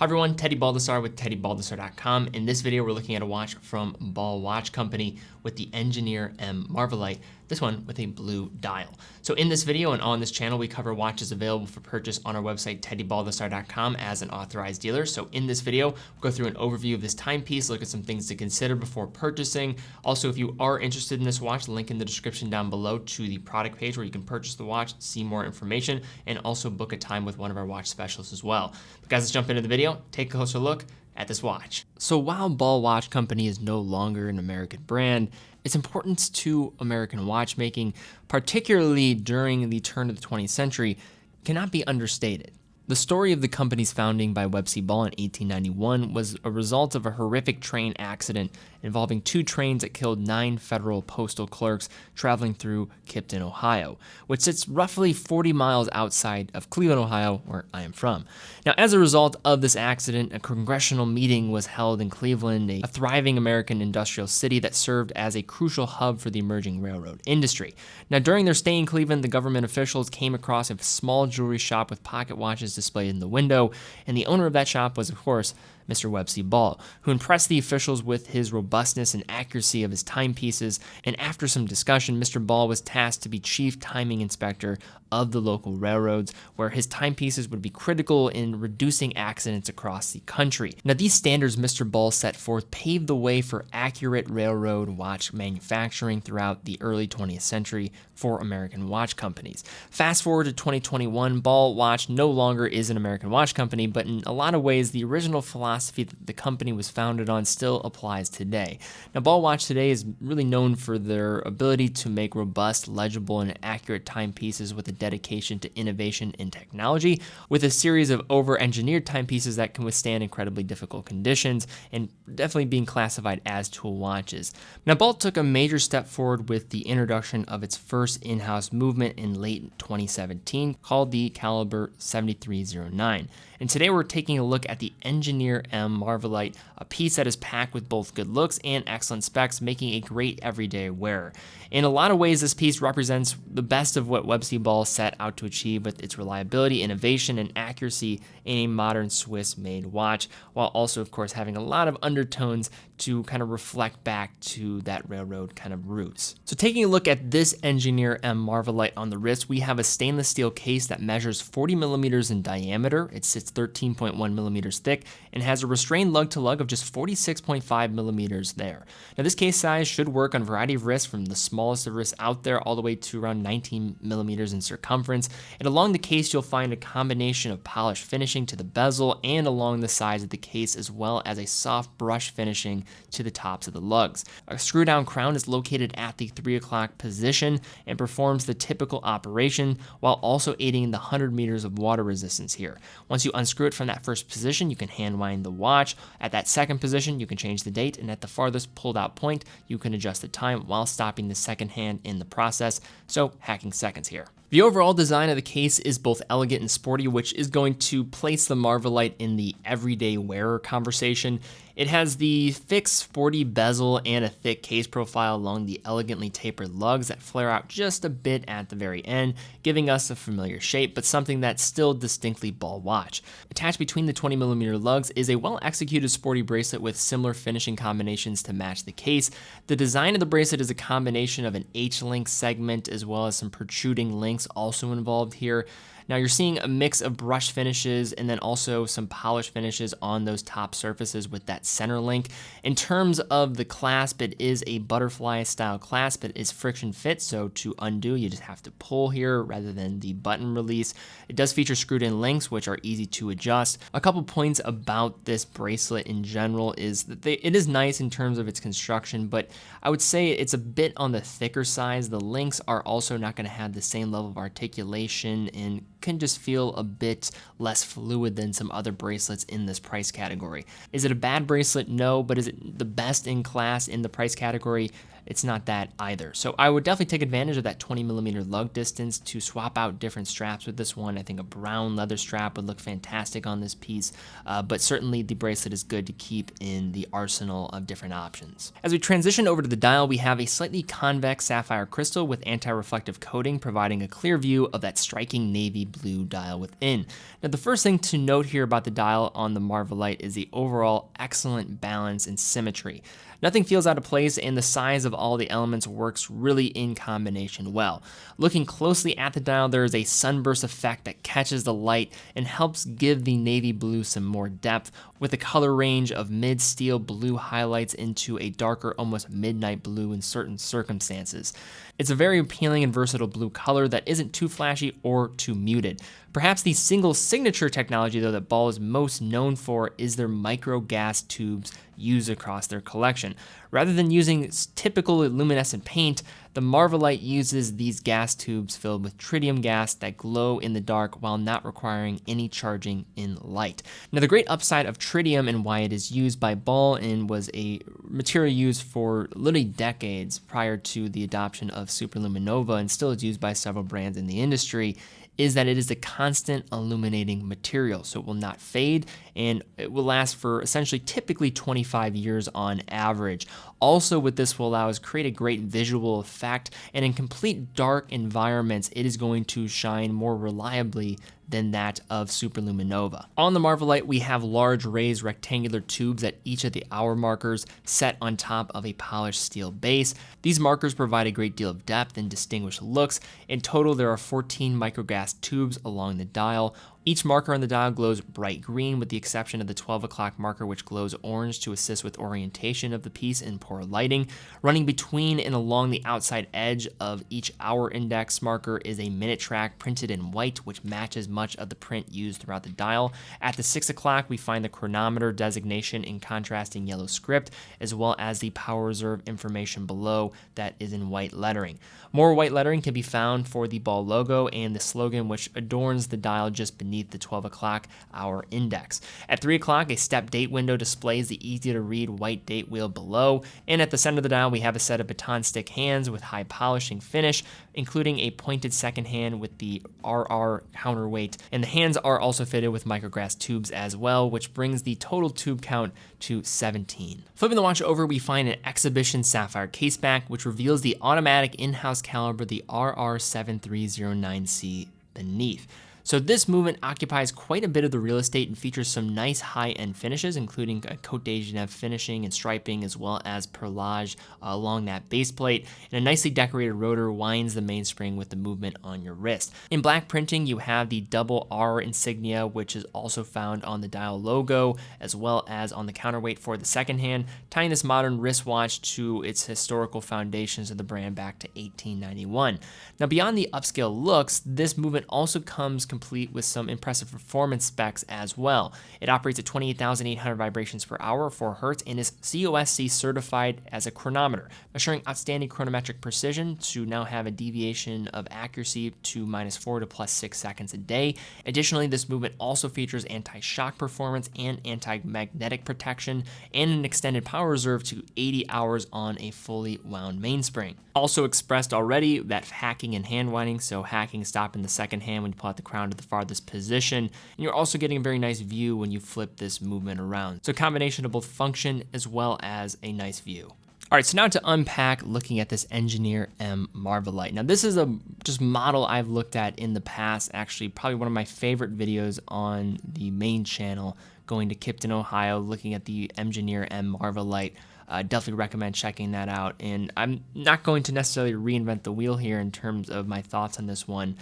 Hi everyone, Teddy Baldassarre with TeddyBaldassarre.com. In this video, we're looking at a watch from Ball Watch Company with the Engineer M Marvelight, this one with a blue dial. So in this video and on this channel, we cover watches available for purchase on our website, TeddyBaldassarre.com, as an authorized dealer. So in this video, we'll go through an overview of this timepiece, look at some things to consider before purchasing. Also, if you are interested in this watch, link in the description down below to the product page where you can purchase the watch, see more information, and also book a time with one of our watch specialists as well. But guys, let's jump into the video, take a closer look at this watch. So while Ball Watch Company is no longer an American brand, its importance to American watchmaking, particularly during the turn of the 20th century, cannot be understated. The story of the company's founding by Websey Ball in 1891 was a result of a horrific train accident involving two trains that killed 9 federal postal clerks traveling through Kipton, Ohio, which sits roughly 40 miles outside of Cleveland, Ohio, where I am from. Now, as a result of this accident, a congressional meeting was held in Cleveland, a thriving American industrial city that served as a crucial hub for the emerging railroad industry. Now, during their stay in Cleveland, the government officials came across a small jewelry shop with pocket watches displayed in the window, and the owner of that shop was, of course, Mr. Websey Ball, who impressed the officials with his robustness and accuracy of his timepieces, and after some discussion, Mr. Ball was tasked to be chief timing inspector of the local railroads, where his timepieces would be critical in reducing accidents across the country. Now, these standards Mr. Ball set forth paved the way for accurate railroad watch manufacturing throughout the early 20th century for American watch companies. Fast forward to 2021, Ball Watch no longer is an American watch company, but in a lot of ways, the original philosophy that the company was founded on still applies today. Now, Ball Watch today is really known for their ability to make robust, legible, and accurate timepieces with a dedication to innovation and technology, with a series of over-engineered timepieces that can withstand incredibly difficult conditions and definitely being classified as tool watches. Now, Ball took a major step forward with the introduction of its first in-house movement in late 2017 called the Caliber 7309. And today we're taking a look at the Engineer M Marvelight, a piece that is packed with both good looks and excellent specs, making a great everyday wearer. In a lot of ways, this piece represents the best of what Websey Ball set out to achieve with its reliability, innovation, and accuracy in a modern Swiss-made watch, while also, of course, having a lot of undertones to kind of reflect back to that railroad kind of roots. So taking a look at this Engineer M Marvelight on the wrist, we have a stainless steel case that measures 40 millimeters in diameter. It sits 13.1 millimeters thick and has a restrained lug-to-lug of just 46.5 millimeters there. Now, this case size should work on a variety of wrists, from the smallest of wrists out there all the way to around 19 millimeters in circumference. And along the case, you'll find a combination of polished finishing to the bezel and along the sides of the case, as well as a soft brush finishing to the tops of the lugs. A screw-down crown is located at the 3 o'clock position and performs the typical operation while also aiding in the 100 meters of water resistance here. Once you unscrew it from that first position, you can hand wind the watch. At that second position, you can change the date, and at the farthest pulled out point, you can adjust the time while stopping the second hand in the process, so hacking seconds here. The overall design of the case is both elegant and sporty, which is going to place the Marvelight in the everyday wearer conversation. It has the fixed sporty bezel and a thick case profile along the elegantly tapered lugs that flare out just a bit at the very end, giving us a familiar shape, but something that's still distinctly Ball watch. Attached between the 20 millimeter lugs is a well-executed sporty bracelet with similar finishing combinations to match the case. The design of the bracelet is a combination of an H-link segment as well as some protruding links also involved here. Now, you're seeing a mix of brush finishes and then also some polished finishes on those top surfaces with that center link. In terms of the clasp, it is a butterfly style clasp. It is friction fit, so to undo, you just have to pull here rather than the button release. It does feature screwed in links, which are easy to adjust. A couple points about this bracelet in general is that it is nice in terms of its construction, but I would say it's a bit on the thicker side. The links are also not going to have the same level of articulation and can just feel a bit less fluid than some other bracelets in this price category. Is it a bad bracelet? No, but is it the best in class in the price category? it's not that either. So I would definitely take advantage of that 20mm lug distance to swap out different straps with this one. I think a brown leather strap would look fantastic on this piece, but certainly the bracelet is good to keep in the arsenal of different options. As we transition over to the dial, we have a slightly convex sapphire crystal with anti-reflective coating, providing a clear view of that striking navy blue dial within. Now, the first thing to note here about the dial on the Marvelight is the overall excellent balance and symmetry. Nothing feels out of place, and the size of all the elements works really in combination well. Looking closely at the dial, there is a sunburst effect that catches the light and helps give the navy blue some more depth, with a color range of mid-steel blue highlights into a darker, almost midnight blue in certain circumstances. It's a very appealing and versatile blue color that isn't too flashy or too muted. Perhaps the single signature technology, though, that Ball is most known for is their micro gas tubes used across their collection. Rather than using typical luminescent paint, the Marvelight uses these gas tubes filled with tritium gas that glow in the dark while not requiring any charging in light. Now, the great upside of tritium and why it is used by Ball and was a material used for literally decades prior to the adoption of superluminova and still is used by several brands in the industry is that it is a constant illuminating material, so it will not fade and it will last for essentially typically 25 years on average. Also, what this will allow is create a great visual effect, and in complete dark environments, it is going to shine more reliably than that of superluminova. On the Marvelight, we have large raised rectangular tubes at each of the hour markers set on top of a polished steel base. These markers provide a great deal of depth and distinguished looks. In total, there are 14 microgas tubes along the dial. Each marker on the dial glows bright green, with the exception of the 12 o'clock marker, which glows orange to assist with orientation of the piece in poor lighting. Running between and along the outside edge of each hour index marker is a minute track printed in white, which matches much of the print used throughout the dial. At the 6 o'clock, we find the chronometer designation in contrasting yellow script, as well as the power reserve information below that is in white lettering. More white lettering can be found for the Ball logo and the slogan, which adorns the dial just beneath the 12 o'clock hour index. At 3 o'clock, a step date window displays the easy to read white date wheel below, and at the center of the dial, we have a set of baton stick hands with high polishing finish, including a pointed second hand with the RR counterweight, and the hands are also fitted with microgas tubes as well, which brings the total tube count to 17. Flipping the watch over, we find an exhibition sapphire caseback, which reveals the automatic in-house caliber, the RR7309C, beneath. So this movement occupies quite a bit of the real estate and features some nice high-end finishes, including a Côte de Genève finishing and striping, as well as perlage along that base plate, and a nicely decorated rotor winds the mainspring with the movement on your wrist. In black printing, you have the double R insignia, which is also found on the dial logo, as well as on the counterweight for the second hand, tying this modern wristwatch to its historical foundations of the brand back to 1891. Now, beyond the upscale looks, this movement also comes complete with some impressive performance specs as well. It operates at 28,800 vibrations per hour, 4 Hz, and is COSC certified as a chronometer, assuring outstanding chronometric precision to now have a deviation of accuracy to -4 to +6 seconds a day. Additionally, this movement also features anti-shock performance and anti-magnetic protection, and an extended power reserve to 80 hours on a fully wound mainspring. Also expressed already, that hacking and hand winding, so hacking stop in the second hand when you pull out the crown to the farthest position, and you're also getting a very nice view when you flip this movement around. So a combination of both function as well as a nice view. All right, so now to unpack looking at this Engineer M Marvelight. Now this is a just model I've looked at in the past, actually probably one of my favorite videos on the main channel, going to Kipton, Ohio, looking at the Engineer M Marvelight. Definitely recommend checking that out. And I'm not going to necessarily reinvent the wheel here in terms of my thoughts on this one.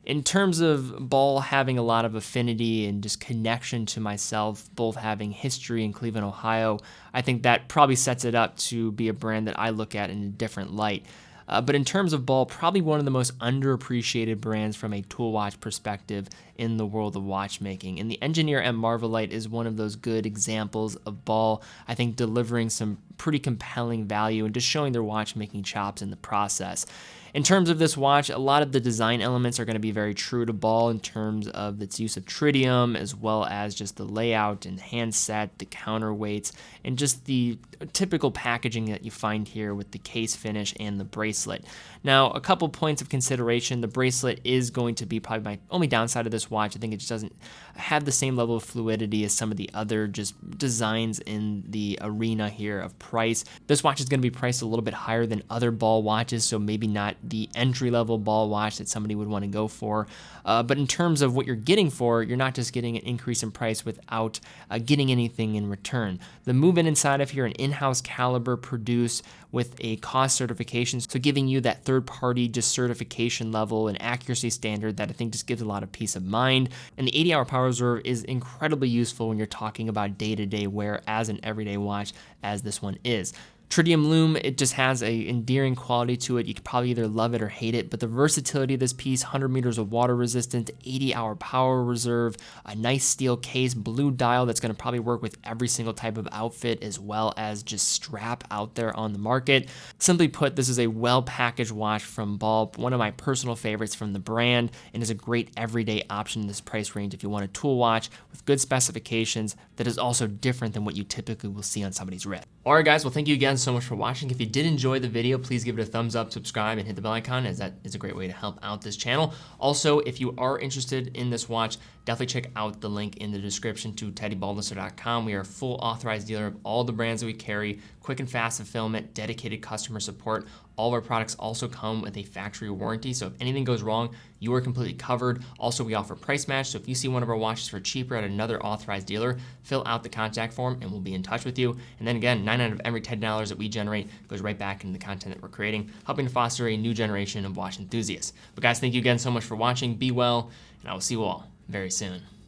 In terms of Ball having a lot of affinity and just connection to myself, both having history in Cleveland, Ohio, I think that probably sets it up to be a brand that I look at in a different light. But in terms of Ball, probably one of the most underappreciated brands from a tool watch perspective in the world of watchmaking. And the Engineer M Marvelight is one of those good examples of Ball, I think, delivering some pretty compelling value and just showing their watchmaking chops in the process. In terms of this watch, a lot of the design elements are going to be very true to Ball in terms of its use of tritium, as well as just the layout and handset, the counterweights, and just the typical packaging that you find here with the case finish and the bracelet. Now, a couple points of consideration. The bracelet is going to be probably my only downside of this watch. I think it just doesn't have the same level of fluidity as some of the other just designs in the arena here of price. This watch is going to be priced a little bit higher than other Ball watches, so maybe not the entry-level Ball watch that somebody would want to go for. But in terms of what you're getting for, you're not just getting an increase in price without getting anything in return. The movement inside of here, an in-house caliber produced with a cost certification, so giving you that third-party just certification level and accuracy standard that I think just gives a lot of peace of mind. And the 80-hour power reserve is incredibly useful when you're talking about day-to-day wear as an everyday watch, as this one is. Tritium Lume, it just has a endearing quality to it. You could probably either love it or hate it, but the versatility of this piece, 100 meters of water resistant, 80-hour power reserve, a nice steel case, blue dial that's going to probably work with every single type of outfit as well as just strap out there on the market. Simply put, this is a well-packaged watch from Ball, one of my personal favorites from the brand, and is a great everyday option in this price range if you want a tool watch with good specifications that is also different than what you typically will see on somebody's wrist. All right, guys, well, thank you again so much for watching. If you did enjoy the video, please give it a thumbs up, subscribe, and hit the bell icon, as that is a great way to help out this channel. Also, if you are interested in this watch, definitely check out the link in the description to teddybaldassarre.com. We are a full authorized dealer of all the brands that we carry, quick and fast fulfillment, dedicated customer support. All of our products also come with a factory warranty, so if anything goes wrong, you are completely covered. Also, we offer price match, so if you see one of our watches for cheaper at another authorized dealer, fill out the contact form and we'll be in touch with you. And then again, 9 out of every $10 that we generate goes right back into the content that we're creating, helping to foster a new generation of watch enthusiasts. But guys, thank you again so much for watching. Be well, and I will see you all very soon.